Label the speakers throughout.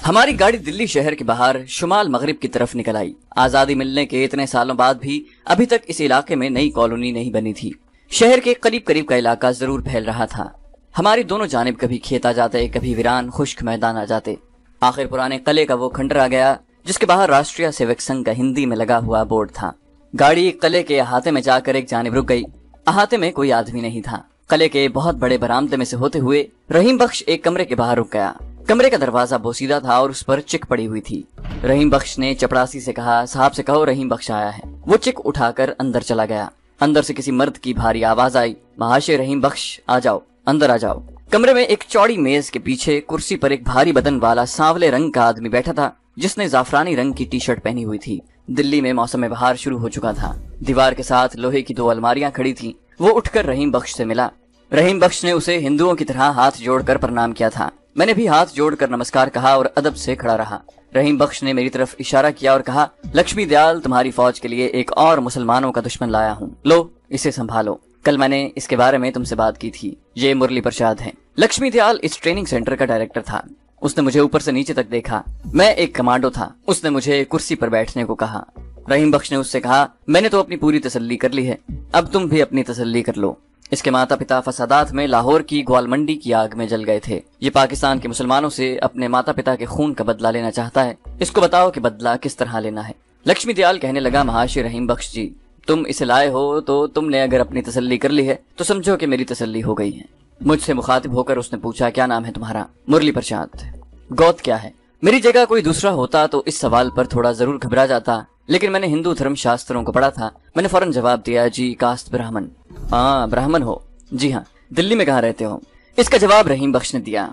Speaker 1: ہماری گاڑی دلی شہر کے باہر شمال مغرب کی طرف نکل آئی۔ آزادی ملنے کے اتنے سالوں بعد بھی ابھی تک اس علاقے میں نئی کالونی نہیں بنی تھی۔ شہر کے قریب قریب کا علاقہ ضرور پھیل رہا تھا۔ ہماری دونوں جانب کبھی کھیت آ جاتے، کبھی ویران خشک میدان آ جاتے۔ آخر پرانے قلعے کا وہ کھنڈر آ گیا جس کے باہر راشٹریہ سیوک سنگھ کا ہندی میں لگا ہوا بورڈ تھا۔ گاڑی قلعے کے احاطے میں جا کر ایک جانب رک گئی۔ احاطے میں کوئی آدمی نہیں تھا۔ قلعے کے بہت بڑے برآمدے میں سے ہوتے ہوئے رحیم بخش ایک کمرے کے باہر رک گیا۔ کمرے کا دروازہ بوسیدہ تھا اور اس پر چک پڑی ہوئی تھی۔ رحیم بخش نے چپڑاسی سے کہا، صاحب سے کہو رحیم بخش آیا ہے۔ وہ چک اٹھا کر اندر چلا گیا۔ اندر سے کسی مرد کی بھاری آواز آئی، مہاشے رحیم بخش آ جاؤ، اندر آ جاؤ۔ کمرے میں ایک چوڑی میز کے پیچھے کرسی پر ایک بھاری بدن والا سانولے رنگ کا آدمی بیٹھا تھا جس نے زعفرانی رنگ کی ٹی شرٹ پہنی ہوئی تھی۔ دلی میں موسم بہار شروع ہو چکا تھا۔ دیوار کے ساتھ لوہے کی 2 الماریاں کھڑی تھیں۔ وہ اٹھ کر رحیم بخش سے ملا۔ رحیم بخش نے اسے ہندوؤں کی طرح ہاتھ جوڑ کر پرنام کیا تھا۔ میں نے بھی ہاتھ جوڑ کر نمسکار کہا اور ادب سے کھڑا رہا۔ رحیم بخش نے میری طرف اشارہ کیا اور کہا، لکشمی دیال تمہاری فوج کے لیے ایک اور مسلمانوں کا دشمن لایا ہوں، لو اسے سنبھالو۔ کل میں نے اس کے بارے میں تم سے بات کی تھی۔ یہ مرلی پرساد ہے۔ لکشمی دیال اس ٹریننگ سینٹر کا ڈائریکٹر تھا۔ اس نے مجھے اوپر سے نیچے تک دیکھا۔ میں ایک کمانڈو تھا۔ اس نے مجھے کرسی پر بیٹھنے کو کہا۔ رحیم بخش نے اس سے کہا، میں نے تو اپنی پوری تسلی کر لی ہے، اب تم بھی اپنی تسلی کر لو۔ اس کے ماتا پتا فسادات میں لاہور کی گوال منڈی کی آگ میں جل گئے تھے۔ یہ پاکستان کے مسلمانوں سے اپنے ماتا پتا کے خون کا بدلہ لینا چاہتا ہے۔ اس کو بتاؤ کہ بدلہ کس طرح لینا ہے۔ لکشمی دیال کہنے لگا، مہاشے رحیم بخش جی، تم اسے لائے ہو تو تم نے اگر اپنی تسلی کر لی ہے تو سمجھو کہ میری تسلی ہو گئی ہے۔ مجھ سے مخاطب ہو کر اس نے پوچھا، کیا نام ہے تمہارا؟ مرلی پرساد۔ گوت کیا ہے؟ میری جگہ کوئی دوسرا ہوتا تو اس سوال پر تھوڑا ضرور گھبرا جاتا، لیکن میں نے ہندو دھرم شاستروں کو پڑھا تھا۔ میں نے فوراً جواب دیا، جی کاسٹ برہمن۔ ہاں برہمن ہو؟ جی ہاں۔ دلی میں کہاں رہتے ہو؟ اس کا جواب رحیم بخش نے دیا۔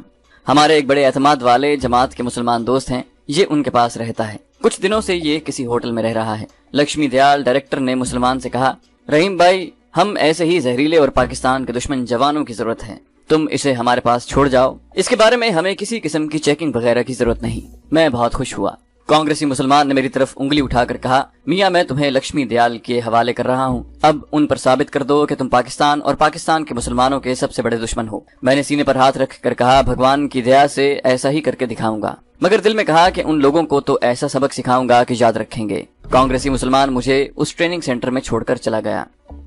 Speaker 1: ہمارے ایک بڑے اعتماد والے جماعت کے مسلمان دوست ہیں، یہ ان کے پاس رہتا ہے۔ کچھ دنوں سے یہ کسی ہوٹل میں رہ رہا ہے۔ لکشمی دیال ڈائریکٹر نے مسلمان سے کہا، رحیم بھائی ہم ایسے ہی زہریلے اور پاکستان کے دشمن جوانوں کی ضرورت ہے، تم اسے ہمارے پاس چھوڑ جاؤ۔ اس کے بارے میں ہمیں کسی قسم کی چیکنگ وغیرہ کی ضرورت نہیں۔ میں بہت خوش ہوا۔ کانگریسی مسلمان نے میری طرف انگلی اٹھا کر کہا، میاں میں تمہیں لکشمی دیال کے حوالے کر رہا ہوں، اب ان پر ثابت کر دو کہ تم پاکستان اور پاکستان کے مسلمانوں کے سب سے بڑے دشمن ہو۔ میں نے سینے پر ہاتھ رکھ کر کہا، بھگوان کی دیا سے ایسا ہی کر کے دکھاؤں گا، مگر دل میں کہا کہ ان لوگوں کو تو ایسا سبق سکھاؤں گا کہ یاد رکھیں گے۔ کانگریسی مسلمان مجھے اس ٹریننگ سینٹر میں چھوڑ کر چلا گیا۔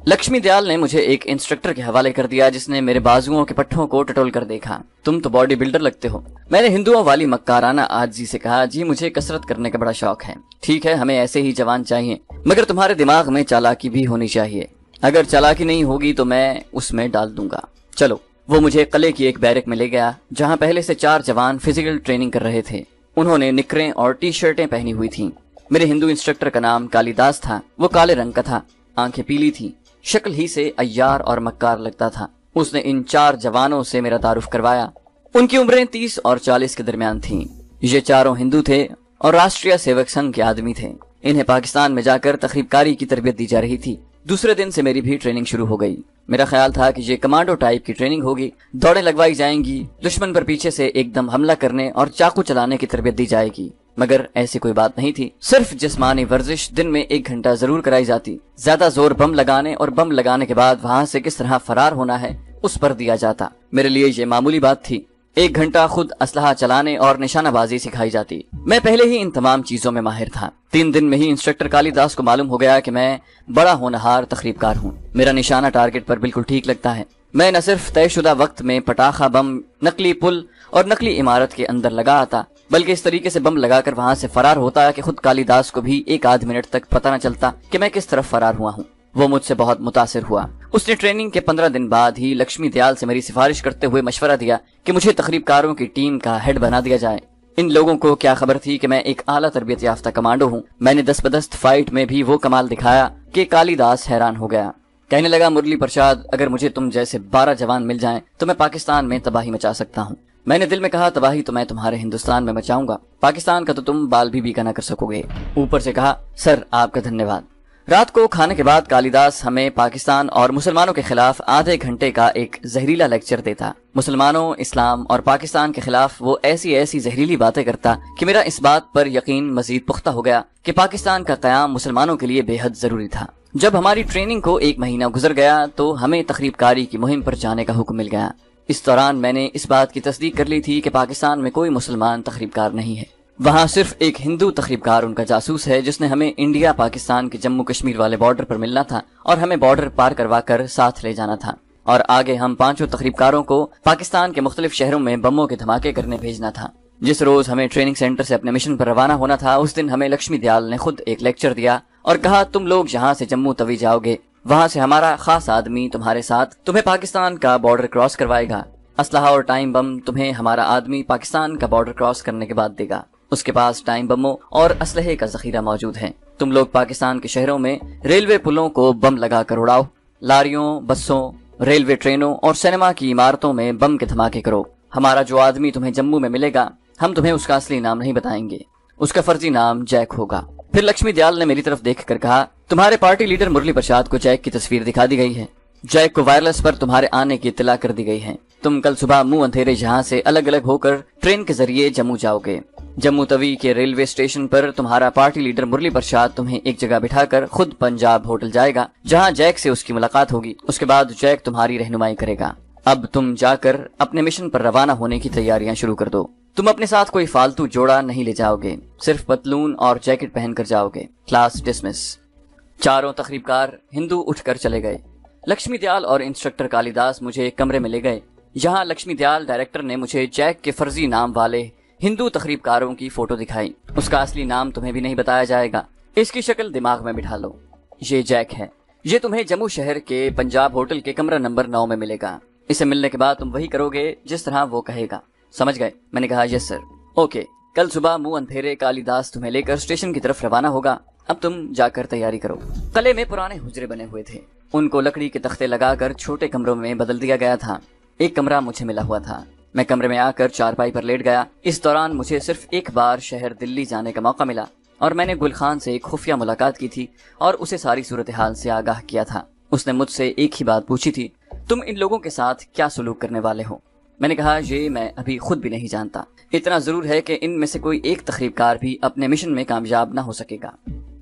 Speaker 1: لکشمی دیال نے مجھے ایک انسٹرکٹر کے حوالے کر دیا جس نے میرے بازوؤں کے پٹھوں کو ٹٹول کر دیکھا۔ تم تو باڈی بلڈر لگتے ہو۔ میں نے ہندوؤں والی مکارانہ عاجزی سے کہا، جی مجھے کسرت کرنے کا بڑا شوق ہے۔ ٹھیک ہے، ہمیں ایسے ہی جوان چاہیے، مگر تمہارے دماغ میں چالاکی بھی ہونی چاہیے۔ اگر چالاکی نہیں ہوگی تو میں اس میں ڈال دوں گا۔ چلو۔ وہ مجھے قلعے کی ایک بیرک میں لے گیا جہاں پہلے سے 4 جوان فزیکل ٹریننگ کر رہے تھے۔ انہوں نے نکریں اور ٹی شرٹیں پہنی ہوئی تھیں۔ میرے ہندو انسٹرکٹر کا نام کالی داس تھا۔ وہ کالے رنگ کا تھا، آنکھیں پیلی تھیں، شکل ہی سے عیار اور مکار لگتا تھا۔ اس نے ان 4 جوانوں سے میرا تعارف کروایا۔ ان کی عمریں 30 اور 40 کے درمیان تھیں۔ یہ چاروں ہندو تھے اور راشٹریہ سیوک سنگھ کے آدمی تھے۔ انہیں پاکستان میں جا کر تخریب کاری کی تربیت دی جا رہی تھی۔ دوسرے دن سے میری بھی ٹریننگ شروع ہو گئی۔ میرا خیال تھا کہ یہ کمانڈو ٹائپ کی ٹریننگ ہوگی، دوڑیں لگوائی جائیں گی، دشمن پر پیچھے سے ایک دم حملہ کرنے اور چاقو چلانے کی تربیت دی جائے گی، مگر ایسی کوئی بات نہیں تھی۔ صرف جسمانی ورزش دن میں 1 گھنٹہ ضرور کرائی جاتی۔ زیادہ زور بم لگانے اور بم لگانے کے بعد وہاں سے کس طرح فرار ہونا ہے اس پر دیا جاتا۔ میرے لیے یہ معمولی بات تھی۔ 1 گھنٹہ خود اسلحہ چلانے اور نشانہ بازی سکھائی جاتی۔ میں پہلے ہی ان تمام چیزوں میں ماہر تھا۔ 3 دن میں ہی انسٹرکٹر کالی داس کو معلوم ہو گیا کہ میں بڑا ہونہار تخریب کار ہوں۔ میرا نشانہ ٹارگٹ پر بالکل ٹھیک لگتا ہے۔ میں نہ صرف طے شدہ وقت میں پٹاخہ بم، نقلی پل اور نقلی عمارت کے اندر لگا آتا، بلکہ اس طریقے سے بم لگا کر وہاں سے فرار ہوتا کہ خود کالی داس کو بھی 1 آدھ منٹ تک پتہ نہ چلتا کہ میں کس طرف فرار ہوا ہوں۔ وہ مجھ سے بہت متاثر ہوا۔ اس نے ٹریننگ کے 15 دن بعد ہی لکشمی دیال سے میری سفارش کرتے ہوئے مشورہ دیا کہ مجھے تخریب کاروں کی ٹیم کا ہیڈ بنا دیا جائے۔ ان لوگوں کو کیا خبر تھی کہ میں ایک اعلیٰ تربیت یافتہ کمانڈو ہوں۔ میں نے دست بدست فائٹ میں بھی وہ کمال دکھایا کہ کالی داس حیران ہو گیا۔ کہنے لگا، مرلی پرساد اگر مجھے تم جیسے 12 جوان مل جائیں تو میں پاکستان میں تباہی مچا سکتا ہوں۔ میں نے دل میں کہا، تباہی تو میں تمہارے ہندوستان میں مچاؤں گا، پاکستان کا تو تم بال بھی بیکا نہ کر سکو گے۔ اوپر سے کہا، سر آپ کا دھنیہ واد۔ رات کو کھانے کے بعد کالی داس ہمیں پاکستان اور مسلمانوں کے خلاف آدھے گھنٹے کا ایک زہریلا لیکچر دیتا۔ مسلمانوں، اسلام اور پاکستان کے خلاف وہ ایسی زہریلی باتیں کرتا کہ میرا اس بات پر یقین مزید پختہ ہو گیا کہ پاکستان کا قیام مسلمانوں کے لیے بے حد ضروری تھا۔ جب ہماری ٹریننگ کو 1 مہینہ گزر گیا تو ہمیں تخریب کاری کی مہم پر جانے کا حکم مل گیا۔ اس دوران میں نے اس بات کی تصدیق کر لی تھی کہ پاکستان میں کوئی مسلمان تخریب کار نہیں ہے، وہاں صرف ایک ہندو تخریب کار ان کا جاسوس ہے جس نے ہمیں انڈیا پاکستان کے جموں کشمیر والے بارڈر پر ملنا تھا اور ہمیں بارڈر پار کروا کر ساتھ لے جانا تھا، اور آگے ہم 5 تخریب کاروں کو پاکستان کے مختلف شہروں میں بموں کے دھماکے کرنے بھیجنا تھا۔ جس روز ہمیں ٹریننگ سینٹر سے اپنے مشن پر روانہ ہونا تھا اس دن ہمیں لکشمی دیال نے خود ایک لیکچر دیا اور کہا تم لوگ یہاں سے جموں توی جاؤ گے، وہاں سے ہمارا خاص آدمی تمہارے ساتھ تمہیں پاکستان کا بارڈر کراس کروائے گا، اسلحہ اور ٹائم بم تمہیں ہمارا آدمی پاکستان کا بارڈر کراس کرنے کے بعد دے گا، اس کے پاس ٹائم بموں اور اسلحے کا ذخیرہ موجود ہے، تم لوگ پاکستان کے شہروں میں ریلوے پلوں کو بم لگا کر اڑاؤ، لاریوں، بسوں، ریلوے ٹرینوں اور سینما کی عمارتوں میں بم کے دھماکے کرو، ہمارا جو آدمی تمہیں جموں میں ملے گا ہم تمہیں اس کا اصلی نام نہیں بتائیں گے، اس کا فرضی نام جیک ہوگا۔ پھر لکشمی دیال نے میری طرف دیکھ کر کہا تمہارے پارٹی لیڈر مرلی پرساد کو جیک کی تصویر دکھا دی گئی ہے، جیک کو وائرلیس پر تمہارے آنے کی اطلاع کر دی گئی ہے، تم کل صبح منہ اندھیرے یہاں سے الگ الگ ہو کر ٹرین کے ذریعے جموں جاؤ گے، جموں توی کے ریلوے اسٹیشن پر تمہارا پارٹی لیڈر مرلی پرساد تمہیں ایک جگہ بٹھا کر خود پنجاب ہوٹل جائے گا جہاں جیک سے اس کی ملاقات ہوگی، اس کے بعد جیک تمہاری رہنمائی کرے گا، اب تم جا کر اپنے مشن پر روانہ ہونے کی تیاریاں شروع کر دو، تم اپنے ساتھ کوئی فالتو جوڑا نہیں لے جاؤ گے، صرف پتلون اور جیکٹ پہن کر جاؤ گے، کلاس ڈسمس۔ 4 تخریب کار ہندو اٹھ کر چلے گئے، لکشمی دیال اور انسٹرکٹر کالی داس مجھے ایک کمرے میں لے گئے، جہاں لکشمی دیال ڈائریکٹر نے مجھے جیک کے فرضی نام والے ہندو تخریب کاروں کی فوٹو دکھائی، اس کا اصلی نام تمہیں بھی نہیں بتایا جائے گا، اس کی شکل دماغ میں بٹھا لو، یہ جیک ہے، یہ تمہیں جموں شہر کے پنجاب ہوٹل کے کمرہ نمبر 9 میں ملے گا، اسے ملنے کے بعد تم وہی کرو گے جس طرح وہ کہے گا، سمجھ گئے؟ میں نے کہا یس سر۔ اوکے، کل صبح منہ اندھیرے کالی داس تمہیں لے کر اسٹیشن کی طرف روانہ ہوگا، اب تم جا کر تیاری کرو۔ قلعے میں پرانے حجرے بنے ہوئے تھے، ان کو لکڑی کے تختے لگا کر چھوٹے کمروں میں بدل دیا گیا تھا، ایک کمرہ مجھے ملا ہوا تھا، میں کمرے میں آ کر چارپائی پر لیٹ گیا۔ اس دوران مجھے صرف ایک بار شہر دلی جانے کا موقع ملا اور میں نے گل خان سے ایک خفیہ ملاقات کی تھی اور اسے ساری صورتحال سے آگاہ کیا تھا۔ اس نے مجھ سے ایک ہی بات پوچھی تھی، تم ان لوگوں کے ساتھ کیا سلوک کرنے والے ہو؟ میں نے کہا یہ میں ابھی خود بھی نہیں جانتا، اتنا ضرور ہے کہ ان میں سے کوئی ایک تخریب کار بھی اپنے مشن میں کامیاب نہ ہو سکے گا،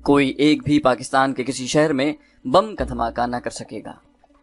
Speaker 1: کوئی ایک بھی پاکستان کے کسی شہر میں بم کا دھماکہ نہ کر سکے گا۔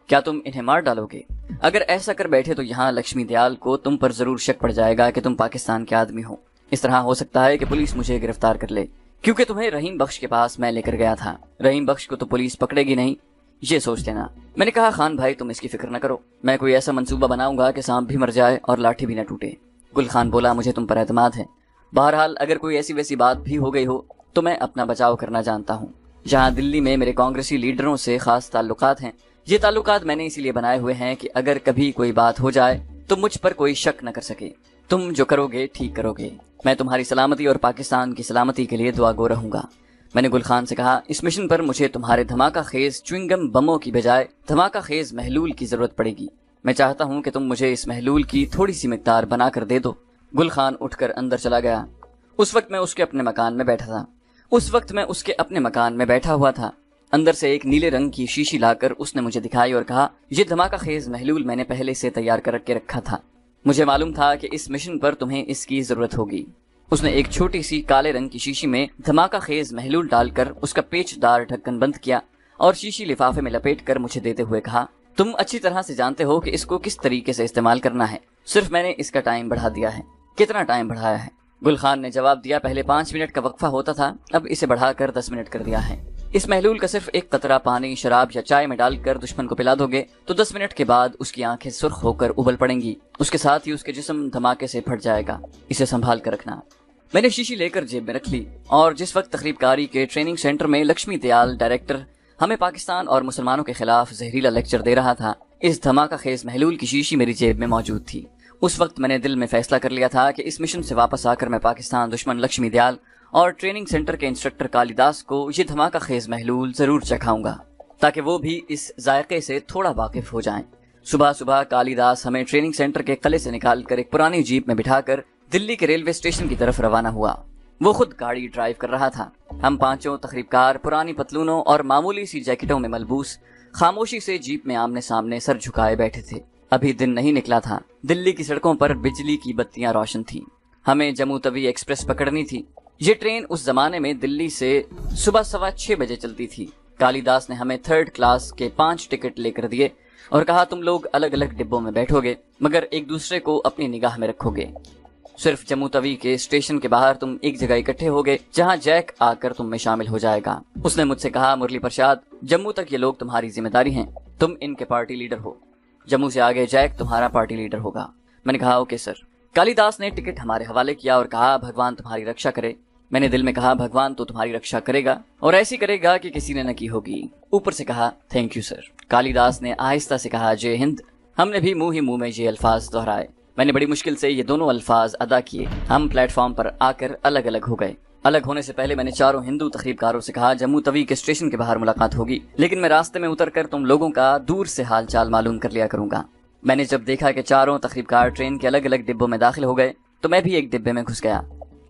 Speaker 1: کیا تم انہیں مار ڈالو گے؟ اگر ایسا کر بیٹھے تو یہاں لکشمی دیال کو تم پر ضرور شک پڑ جائے گا کہ تم پاکستان کے آدمی ہو، اس طرح ہو سکتا ہے کہ پولیس مجھے گرفتار کر لے، کیونکہ تمہیں رحیم بخش کے پاس میں لے کر گیا تھا، رحیم بخش کو تو پولیس پکڑے گی نہیں، یہ سوچ لینا۔ میں نے کہا خان بھائی تم اس کی فکر نہ کرو، میں کوئی ایسا منصوبہ بناؤں گا کہ سانپ بھی مر جائے اور لاٹھی بھی نہ ٹوٹے۔ گل خان بولا مجھے تم پر اعتماد ہے، بہرحال اگر کوئی ایسی ویسی بات بھی ہو گئی ہو تو میں اپنا بچاؤ کرنا جانتا ہوں، جہاں دلی میں میرے کانگریسی لیڈروں سے خاص تعلقات ہیں، یہ تعلقات میں نے اسی لیے بنائے ہوئے ہیں کہ اگر کبھی کوئی بات ہو جائے تو مجھ پر کوئی شک نہ کر سکے، تم جو کرو گے ٹھیک کرو گے، میں تمہاری سلامتی اور پاکستان کی سلامتی کے لیے دعا گو رہوں گا۔ میں نے گل خان سے کہا اس مشن پر مجھے تمہارے دھماکہ خیز چوئنگم بموں کی بجائے دھماکہ خیز محلول کی ضرورت پڑے گی، میں چاہتا ہوں کہ تم مجھے اس محلول کی تھوڑی سی مقدار بنا کر دے دو۔ گل خان اٹھ کر اندر چلا گیا، اس وقت میں اس کے اپنے مکان میں بیٹھا ہوا تھا، اندر سے ایک نیلے رنگ کی شیشی لا کر اس نے مجھے دکھائی اور کہا یہ دھماکہ خیز محلول میں نے پہلے سے تیار کر کے رکھا تھا، مجھے معلوم تھا کہ اس مشن پر تمہیں اس کی ضرورت ہوگی۔ اس نے ایک چھوٹی سی کالے رنگ کی شیشی میں دھماکہ خیز محلول ڈال کر اس کا پیچ دار ڈھکن بند کیا اور شیشی لفافے میں لپیٹ کر مجھے دیتے ہوئے کہا تم اچھی طرح سے جانتے ہو کہ اس کو کس طریقے سے استعمال کرنا ہے، صرف میں نے اس کا ٹائم بڑھا دیا ہے۔ کتنا ٹائم بڑھایا ہے؟ گل خان نے جواب دیا پہلے 5 منٹ کا وقفہ ہوتا تھا، اب اسے بڑھا کر 10 منٹ کر دیا ہے۔ اس محلول کا صرف ایک قطرہ پانی، شراب یا چائے میں ڈال کر دشمن کو پلا دو گے تو 10 منٹ کے بعد اس کی آنکھیں سرخ ہو کر ابل پڑیں گی، اس کے ساتھ ہی اس کے جسم دھماکے سے پھٹ جائے گا، اسے سنبھال کر رکھنا۔ میں نے شیشی لے کر جیب میں رکھ لی اور جس وقت تخریب کاری کے ٹریننگ سینٹر میں لکشمی دیال ڈائریکٹر ہمیں پاکستان اور مسلمانوں کے خلاف زہریلا لیکچر دے رہا تھا، اس دھماکہ خیز محلول کی شیشی میری جیب میں موجود تھی۔ اس وقت میں نے دل میں فیصلہ کر لیا تھا کہ اس مشن سے واپس آ کر میں پاکستان دشمن لکشمی دیال اور ٹریننگ سینٹر کے انسٹرکٹر کالی داس کو یہ دھماکہ خیز محلول ضرور چکھاؤں گا تاکہ وہ بھی اس ذائقے سے تھوڑا واقف ہو جائیں۔ صبح صبح کالی داس ہمیں ٹریننگ سینٹر کے قلعے سے نکال کر ایک پرانی جیپ میں بٹھا کر دلی کے ریلوے اسٹیشن کی طرف روانہ ہوا، وہ خود گاڑی ڈرائیو کر رہا تھا۔ ہم 5 تخریب کار پرانی پتلونوں اور معمولی سی جیکٹوں میں ملبوس خاموشی سے جیپ میں آمنے سامنے سر جھکائے بیٹھے تھے۔ ابھی دن نہیں نکلا تھا، دلی کی سڑکوں پر بجلی کی بتیاں روشن تھیں، ہمیں جموں توی ایکسپریس پکڑنی تھی۔ یہ ٹرین اس زمانے میں دلی سے صبح 6:15 بجے چلتی تھی۔ کالی داس نے ہمیں 3rd کلاس کے 5 ٹکٹ لے کر دیے اور کہا تم لوگ الگ الگ ڈبوں میں بیٹھو گے مگر ایک دوسرے کو اپنی نگاہ میں رکھو گے۔ صرف جموں توی کے اسٹیشن کے باہر تم ایک جگہ اکٹھے ہوگے جہاں جیک آ کر تم میں شامل ہو جائے گا۔ اس نے مجھ سے کہا مرلی پرساد، جموں تک یہ لوگ تمہاری ذمہ داری ہیں، تم ان کے پارٹی لیڈر ہو، جموں سے آگے جیک تمہارا پارٹی لیڈر ہوگا۔ میں نے کہا اوکے سر۔ کالی داس نے ٹکٹ ہمارے حوالے کیا اور کہا بھگوان تمہاری رکشا کرے۔ میں نے دل میں کہا بھگوان تو تمہاری رکشا کرے گا اور ایسی کرے گا کہ کسی نے نہ کی ہوگی۔ اوپر سے کہا تھینک یو سر۔ کالی داس نے آہستہ سے کہا جے ہند۔ ہم نے بھی منہ ہی منہ میں یہ الفاظ دہرائے۔ میں نے بڑی مشکل سے یہ دونوں الفاظ ادا کیے۔ ہم پلیٹ فارم پر آ کر الگ الگ ہو گئے۔ الگ ہونے سے پہلے میں نے چاروں ہندو تقریب کاروں سے کہا جموں توی کے اسٹیشن کے باہر ملاقات ہوگی، لیکن میں راستے میں اتر کر تم لوگوں کا دور سے حال چال معلوم کر لیا کروں گا۔ میں نے جب دیکھا کہ چاروں تقریب کار ٹرین کے الگ الگ ڈبوں میں داخل ہو گئے تو میں بھی ایک ڈبے میں گھس گیا۔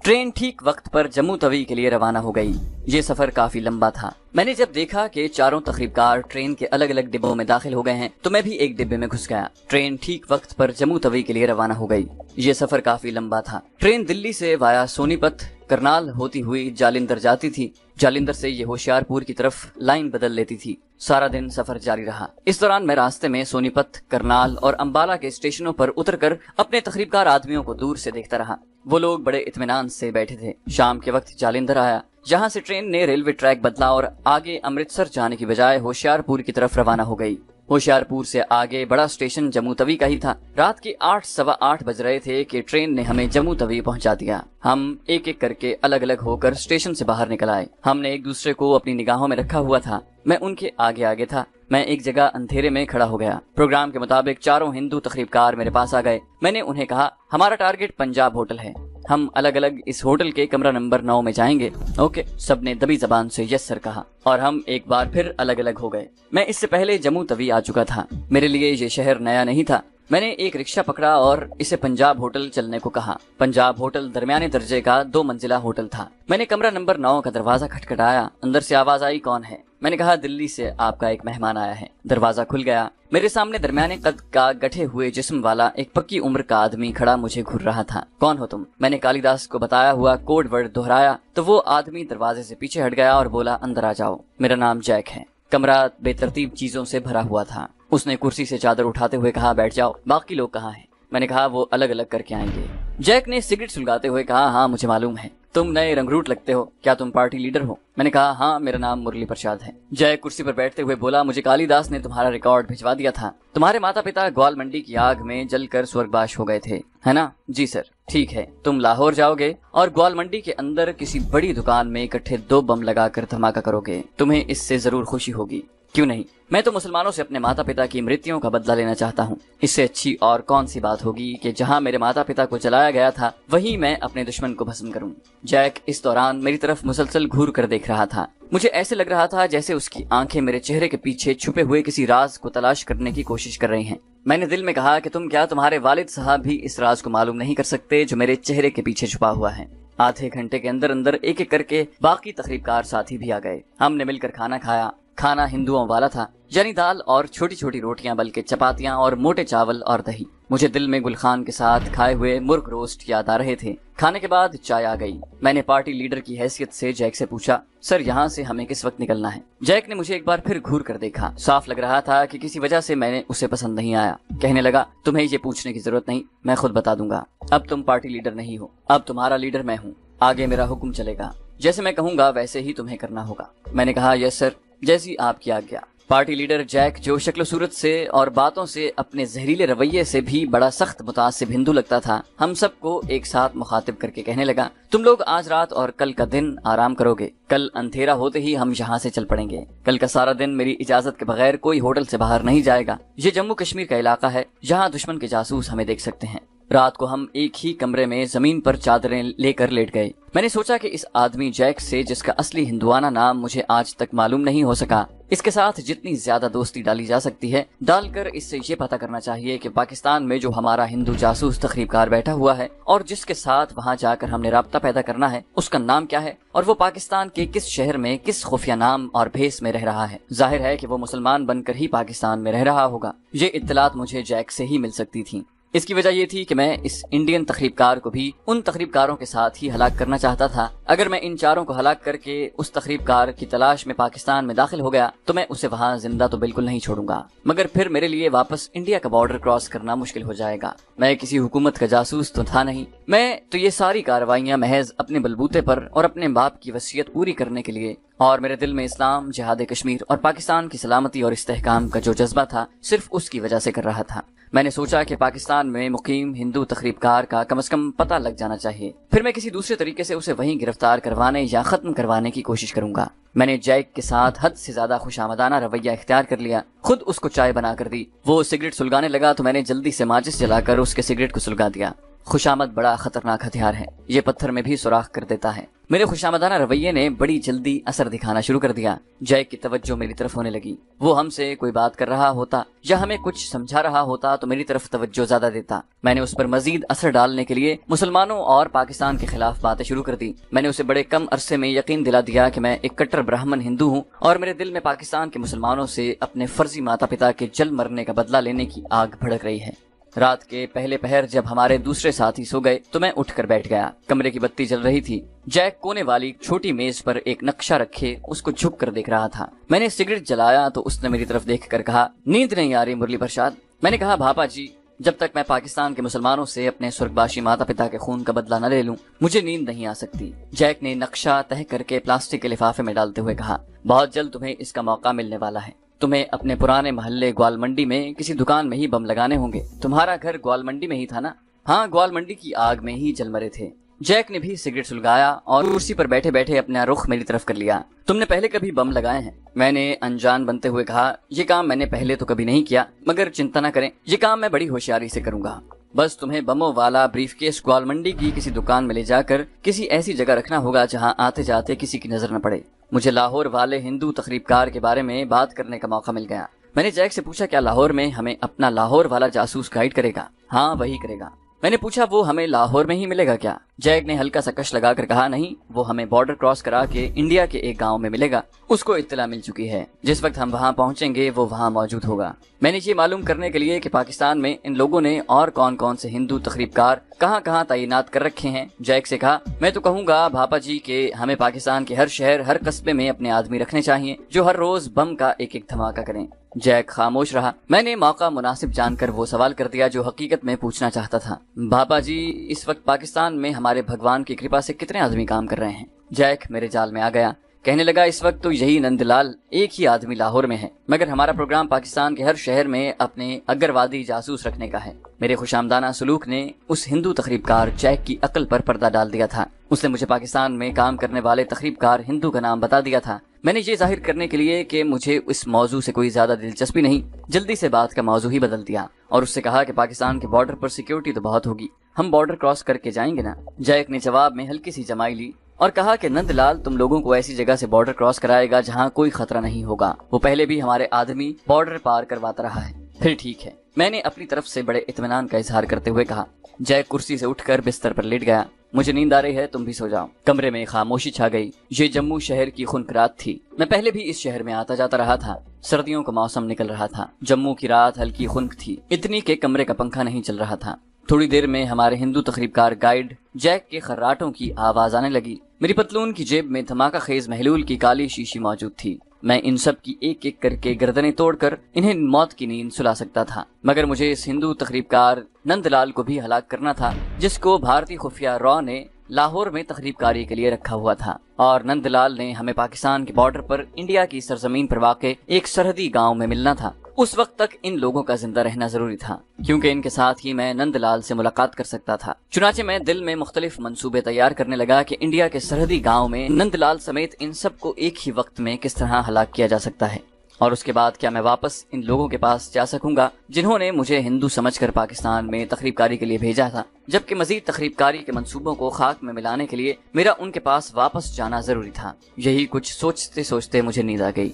Speaker 1: ٹرین ٹھیک وقت پر جموں توی کے لیے روانہ ہو گئی۔ یہ سفر کافی لمبا تھا۔ میں نے جب دیکھا کہ چاروں تقریب کار ٹرین کے الگ الگ ڈبوں میں داخل ہو گئے ہیں تو میں بھی ایک ڈبے میں گھس گیا۔ ٹرین ٹھیک وقت پر جموں توی کے لیے روانہ ہو گئی۔ یہ سفر کافی لمبا تھا۔ ٹرین دلی سے وایا سونی پت کرنال ہوتی ہوئی جالندھر جاتی تھی۔ جالندھر سے یہ ہوشیار پور کی طرف لائن بدل لیتی تھی۔ سارا دن سفر جاری رہا۔ اس دوران میں راستے میں سونی پت، کرنال اور امبالہ کے اسٹیشنوں پر اتر کر اپنے تقریب کار آدمیوں کو دور سے دیکھتا رہا۔ وہ لوگ بڑے اطمینان سے بیٹھے تھے۔ شام کے وقت جالندھر آیا، جہاں سے ٹرین نے ریلوے ٹریک بدلا اور آگے امرتسر جانے کی بجائے ہوشیار پور کی طرف روانہ ہو گئی۔ ہوشیار پور سے آگے بڑا اسٹیشن جموں توی کا ہی تھا۔ رات کے 8 سوا 8 بج رہے تھے کہ ٹرین نے ہمیں جموں توی پہنچا دیا۔ ہم ایک ایک کر کے الگ الگ ہو کر اسٹیشن سے باہر نکل آئے۔ ہم نے ایک دوسرے کو اپنی نگاہوں میں رکھا ہوا تھا۔ میں ان کے آگے آگے تھا۔ میں ایک جگہ اندھیرے میں کھڑا ہو گیا۔ پروگرام کے مطابق چاروں ہندو تقریب کار میرے پاس آ گئے۔ میں نے انہیں کہا ہمارا ٹارگٹ پنجاب ہوٹل ہے، ہم الگ الگ اس ہوٹل کے کمرہ نمبر 9 میں جائیں گے۔ اوکے، سب نے دبی زبان سے یس سر کہا اور ہم ایک بار پھر الگ الگ ہو گئے۔ میں اس سے پہلے جموں توی آ چکا تھا۔ میرے لیے یہ شہر نیا نہیں تھا۔ میں نے ایک رکشہ پکڑا اور اسے پنجاب ہوٹل چلنے کو کہا۔ پنجاب ہوٹل درمیانے درجے کا 2 منزلہ ہوٹل تھا۔ میں نے کمرہ نمبر 9 کا دروازہ کھٹکھٹایا۔ اندر سے آواز آئی کون ہے؟ میں نے کہا دلی سے آپ کا ایک مہمان آیا ہے۔ دروازہ کھل گیا۔ میرے سامنے درمیانے قد کا گٹھے ہوئے جسم والا ایک پکی عمر کا آدمی کھڑا مجھے گھور رہا تھا۔ کون ہو تم؟ میں نے کالی داس کو بتایا ہوا کوڈ ورڈ دہرایا تو وہ آدمی دروازے سے پیچھے ہٹ گیا اور بولا اندر آ جاؤ، میرا نام جیک ہے۔ کمرہ بے ترتیب چیزوں سے بھرا ہوا تھا۔ اس نے کرسی سے چادر اٹھاتے ہوئے کہا بیٹھ جاؤ، باقی لوگ کہاں ہیں؟ میں نے کہا وہ الگ الگ کر کے آئیں گے۔ جیک نے سگریٹ سلگاتے ہوئے کہا ہاں مجھے معلوم ہے، تم نئے رنگروٹ لگتے ہو، کیا تم پارٹی لیڈر ہو؟ میں نے کہا ہاں میرا نام مرلی پرساد ہے۔ جیک کرسی پر بیٹھتے ہوئے بولا مجھے کالی داس نے تمہارا ریکارڈ بھجوا دیا تھا، تمہارے ماتا پتا گوال منڈی کی آگ میں جل کر سورگباش ہو گئے تھے، ہے نا؟ جی سر۔ ٹھیک ہے، تم لاہور جاؤ گے اور گوال منڈی کے اندر کسی بڑی دکان میں اکٹھے 2 بم لگا کر دھماکہ کرو گے، تمہیں اس سے ضرور خوشی ہوگی۔ کیوں نہیں، میں تو مسلمانوں سے اپنے ماتا پتا کی مرتیوں کا بدلہ لینا چاہتا ہوں۔ اس سے اچھی اور کون سی بات ہوگی کہ جہاں میرے ماتا پتا کو جلایا گیا تھا وہیں میں اپنے دشمن کو بھسم کروں۔ جیک اس دوران میری طرف مسلسل گھور کر دیکھ رہا تھا۔ مجھے ایسے لگ رہا تھا جیسے اس کی آنکھیں میرے چہرے کے پیچھے چھپے ہوئے کسی راز کو تلاش کرنے کی کوشش کر رہی ہیں۔ میں نے دل میں کہا کہ تمہارے والد صاحب بھی اس راز کو معلوم نہیں کر سکتے جو میرے چہرے کے پیچھے چھپا ہوا ہے۔ آدھے گھنٹے کے اندر اندر ایک ایک کر کے باقی تقریب کار ساتھی بھی آ گئے۔ ہم نے مل کر کھانا کھایا۔ کھانا ہندوؤں والا تھا، یعنی دال اور چھوٹی چھوٹی روٹیاں بلکہ چپاتیاں اور موٹے چاول اور دہی۔ مجھے دل میں گلخان کے ساتھ کھائے ہوئے مرغ روسٹ یاد آ رہے تھے۔ کھانے کے بعد چائے آ گئی۔ میں نے پارٹی لیڈر کی حیثیت سے جیک سے پوچھا سر یہاں سے ہمیں کس وقت نکلنا ہے؟ جیک نے مجھے ایک بار پھر گھور کر دیکھا۔ صاف لگ رہا تھا کہ کسی وجہ سے میں نے اسے پسند نہیں آیا۔ کہنے لگا تمہیں یہ پوچھنے کی ضرورت نہیں، میں خود بتا دوں گا۔ اب تم پارٹی لیڈر نہیں ہو، اب تمہارا لیڈر میں ہوں۔ آگے میرا حکم چلے گا، جیسے میں کہوں گا ویسے ہی تمہیں کرنا ہوگا۔ میں نے کہا یس سر، جیسی آپ کی آگیا۔ پارٹی لیڈر جیک جو شکل و صورت سے اور باتوں سے اپنے زہریلے رویے سے بھی بڑا سخت متعصب ہندو لگتا تھا، ہم سب کو ایک ساتھ مخاطب کر کے کہنے لگا تم لوگ آج رات اور کل کا دن آرام کرو گے، کل اندھیرا ہوتے ہی ہم یہاں سے چل پڑیں گے۔ کل کا سارا دن میری اجازت کے بغیر کوئی ہوٹل سے باہر نہیں جائے گا۔ یہ جموں کشمیر کا علاقہ ہے جہاں دشمن کے جاسوس ہمیں دیکھ سکتے ہیں۔ رات کو ہم ایک ہی کمرے میں زمین پر چادریں لے کر لیٹ گئے۔ میں نے سوچا کہ اس آدمی جیک سے جس کا اصلی ہندوانہ نام مجھے آج تک معلوم نہیں ہو سکا، اس کے ساتھ جتنی زیادہ دوستی ڈالی جا سکتی ہے ڈال کر اس سے یہ پتہ کرنا چاہیے کہ پاکستان میں جو ہمارا ہندو جاسوس تقریب کار بیٹھا ہوا ہے اور جس کے ساتھ وہاں جا کر ہم نے رابطہ پیدا کرنا ہے اس کا نام کیا ہے اور وہ پاکستان کے کس شہر میں کس خفیہ نام اور بھیس میں رہ رہا ہے۔ ظاہر ہے کہ وہ مسلمان بن کر ہی پاکستان میں رہ رہا ہوگا۔ یہ اطلاعات مجھے جیک سے ہی مل سکتی تھیں۔ اس کی وجہ یہ تھی کہ میں اس انڈین تخریب کار کو بھی ان تخریب کاروں کے ساتھ ہی ہلاک کرنا چاہتا تھا۔ اگر میں ان چاروں کو ہلاک کر کے اس تخریب کار کی تلاش میں پاکستان میں داخل ہو گیا تو میں اسے وہاں زندہ تو بالکل نہیں چھوڑوں گا، مگر پھر میرے لیے واپس انڈیا کا بارڈر کراس کرنا مشکل ہو جائے گا۔ میں کسی حکومت کا جاسوس تو تھا نہیں، میں تو یہ ساری کارروائیاں محض اپنے بلبوتے پر اور اپنے باپ کی وصیت پوری کرنے کے لیے، اور میرے دل میں اسلام، جہاد کشمیر اور پاکستان کی سلامتی اور استحکام کا جو جذبہ تھا صرف اس کی وجہ سے کر رہا تھا۔ میں نے سوچا کہ پاکستان میں مقیم ہندو تخریب کار کا کم از کم پتہ لگ جانا چاہیے، پھر میں کسی دوسرے طریقے سے اسے وہیں گرفتار کروانے یا ختم کروانے کی کوشش کروں گا۔ میں نے جیک کے ساتھ حد سے زیادہ خوشامدانہ رویہ اختیار کر لیا، خود اس کو چائے بنا کر دی۔ وہ سگریٹ سلگانے لگا تو میں نے جلدی سے ماچس جلا کر اس کے سگریٹ کو سلگا دیا۔ خوشامد بڑا خطرناک ہتھیار ہے، یہ پتھر میں بھی سوراخ کر دیتا ہے۔ میرے خوشامدانہ رویے نے بڑی جلدی اثر دکھانا شروع کر دیا۔ جیک کی توجہ میری طرف ہونے لگی۔ وہ ہم سے کوئی بات کر رہا ہوتا یا ہمیں کچھ سمجھا رہا ہوتا تو میری طرف توجہ زیادہ دیتا۔ میں نے اس پر مزید اثر ڈالنے کے لیے مسلمانوں اور پاکستان کے خلاف باتیں شروع کر دی۔ میں نے اسے بڑے کم عرصے میں یقین دلا دیا کہ میں ایک کٹر برہمن ہندو ہوں اور میرے دل میں پاکستان کے مسلمانوں سے اپنے فرضی ماتا پتا کے جل مرنے کا بدلہ لینے کی آگ بھڑک رہی ہے۔ رات کے پہلے پہر جب ہمارے دوسرے ساتھی سو گئے تو میں اٹھ کر بیٹھ گیا۔ کمرے کی بتی جل رہی تھی۔ جیک کونے والی چھوٹی میز پر ایک نقشہ رکھے اس کو جھک کر دیکھ رہا تھا۔ میں نے سگریٹ جلایا تو اس نے میری طرف دیکھ کر کہا، نیند نہیں آ رہی مرلی پرساد؟ میں نے کہا، بھاپا جی، جب تک میں پاکستان کے مسلمانوں سے اپنے سرگباشی ماتا پتا کے خون کا بدلہ نہ لے لوں مجھے نیند نہیں آ سکتی۔ جیک نے نقشہ تہہ کر کے پلاسٹک کے لفافے میں ڈالتے ہوئے کہا، بہت جلد تمہیں اس کا موقع ملنے والا ہے۔ تمہیں اپنے پرانے محلے گوال منڈی میں کسی دکان میں ہی بم لگانے ہوں گے۔ تمہارا گھر گوال منڈی میں ہی تھا نا؟ ہاں، گوال منڈی کی آگ میں ہی جل مرے تھے۔ جیک نے بھی سگریٹ سلگایا اور کرسی پر بیٹھے بیٹھے اپنا رخ میری طرف کر لیا۔ تم نے پہلے کبھی بم لگائے ہیں؟ میں نے انجان بنتے ہوئے کہا، یہ کام میں نے پہلے تو کبھی نہیں کیا، مگر چنتا نہ کریں، یہ کام میں بڑی ہوشیاری سے کروں گا۔ بس تمہیں بموں والا بریف کیس گوال منڈی کی کسی دکان میں لے جا کر کسی ایسی جگہ رکھنا ہوگا جہاں آتے جاتے کسی کی نظر نہ پڑے۔ مجھے لاہور والے ہندو تخریب کار کے بارے میں بات کرنے کا موقع مل گیا۔ میں نے جیک سے پوچھا، کیا لاہور میں ہمیں اپنا لاہور والا جاسوس گائیڈ کرے گا؟ ہاں، وہی کرے گا۔ میں نے پوچھا، وہ ہمیں لاہور میں ہی ملے گا کیا؟ جیک نے ہلکا سا کش لگا کر کہا، نہیں، وہ ہمیں بارڈر کراس کرا کے انڈیا کے ایک گاؤں میں ملے گا۔ اس کو اطلاع مل چکی ہے، جس وقت ہم وہاں پہنچیں گے وہ وہاں موجود ہوگا۔ میں نے یہ معلوم کرنے کے لیے کہ پاکستان میں ان لوگوں نے اور کون کون سے ہندو تخریب کار کہاں کہاں تعینات کر رکھے ہیں، جیک سے کہا، میں تو کہوں گا بھاپا جی کہ ہمیں پاکستان کے ہر شہر، ہر قصبے میں اپنے آدمی رکھنے چاہیے جو ہر روز بم کا ایک ایک دھماکہ کریں۔ جیک خاموش رہا۔ میں نے موقع مناسب جان کر وہ سوال کر دیا جو حقیقت میں پوچھنا چاہتا تھا، بھاپا جی، اس وقت پاکستان میں ہمارے بھگوان کی کرپا سے کتنے آدمی کام کر رہے ہیں؟ جیک میرے جال میں آ گیا، کہنے لگا، اس وقت تو یہی نند لال ایک ہی آدمی لاہور میں ہے، مگر ہمارا پروگرام پاکستان کے ہر شہر میں اپنے اگروادی جاسوس رکھنے کا ہے۔ میرے خوشامدانہ سلوک نے اس ہندو تخریب کار جیک کی عقل پر پردہ ڈال دیا تھا۔ اس نے مجھے پاکستان میں کام کرنے والے تخریب کار ہندو کا نام بتا دیا تھا۔ میں نے یہ ظاہر کرنے کے لیے کہ مجھے اس موضوع سے کوئی زیادہ دلچسپی نہیں، جلدی سے بات کا موضوع ہی بدل دیا اور اس سے کہا کہ پاکستان کے بارڈر پر سیکیورٹی تو بہت ہوگی، ہم بارڈر کراس کر کے جائیں گے نا؟ جیک نے جواب میں ہلکی سی جمائی لی اور کہا کہ نند لال تم لوگوں کو ایسی جگہ سے بارڈر کراس کرائے گا جہاں کوئی خطرہ نہیں ہوگا، وہ پہلے بھی ہمارے آدمی بارڈر پار کرواتا رہا ہے۔ پھر ٹھیک ہے، میں نے اپنی طرف سے بڑے اطمینان کا اظہار کرتے ہوئے کہا۔ جیک کرسی سے اٹھ کر بستر پر لیٹ گیا۔ مجھے نیند آ رہی ہے، تم بھی سو جاؤ۔ کمرے میں خاموشی چھا گئی۔ یہ جموں شہر کی خنک رات تھی۔ میں پہلے بھی اس شہر میں آتا جاتا رہا تھا۔ سردیوں کا موسم نکل رہا تھا۔ جموں کی رات ہلکی خنک تھی، اتنی کہ کمرے کا پنکھا نہیں چل رہا تھا۔ تھوڑی دیر میں ہمارے ہندو تخریب کار گائیڈ جیک کے خراٹوں کی آواز آنے لگی۔ میری پتلون کی جیب میں دھماکہ خیز محلول کی کالی شیشی موجود تھی۔ میں ان سب کی ایک ایک کر کے گردنیں توڑ کر انہیں موت کی نیند سلا سکتا تھا، مگر مجھے اس ہندو تخریب کار نند لال کو بھی ہلاک کرنا تھا جس کو بھارتی خفیہ را نے لاہور میں تخریب کاری کے لیے رکھا ہوا تھا، اور نند لال نے ہمیں پاکستان کے بارڈر پر انڈیا کی سرزمین پر واقع ایک سرحدی گاؤں میں ملنا تھا۔ اس وقت تک ان لوگوں کا زندہ رہنا ضروری تھا کیونکہ ان کے ساتھ ہی میں نند لال سے ملاقات کر سکتا تھا۔ چنانچہ میں دل میں مختلف منصوبے تیار کرنے لگا کہ انڈیا کے سرحدی گاؤں میں نند لال سمیت ان سب کو ایک ہی وقت میں کس طرح ہلاک کیا جا سکتا ہے، اور اس کے بعد کیا میں واپس ان لوگوں کے پاس جا سکوں گا جنہوں نے مجھے ہندو سمجھ کر پاکستان میں تخریب کاری کے لیے بھیجا تھا، جبکہ مزید تخریب کاری کے منصوبوں کو خاک میں ملانے کے لیے میرا ان کے پاس واپس جانا ضروری تھا۔ یہی کچھ سوچتے سوچتے مجھے نیند آ گئی۔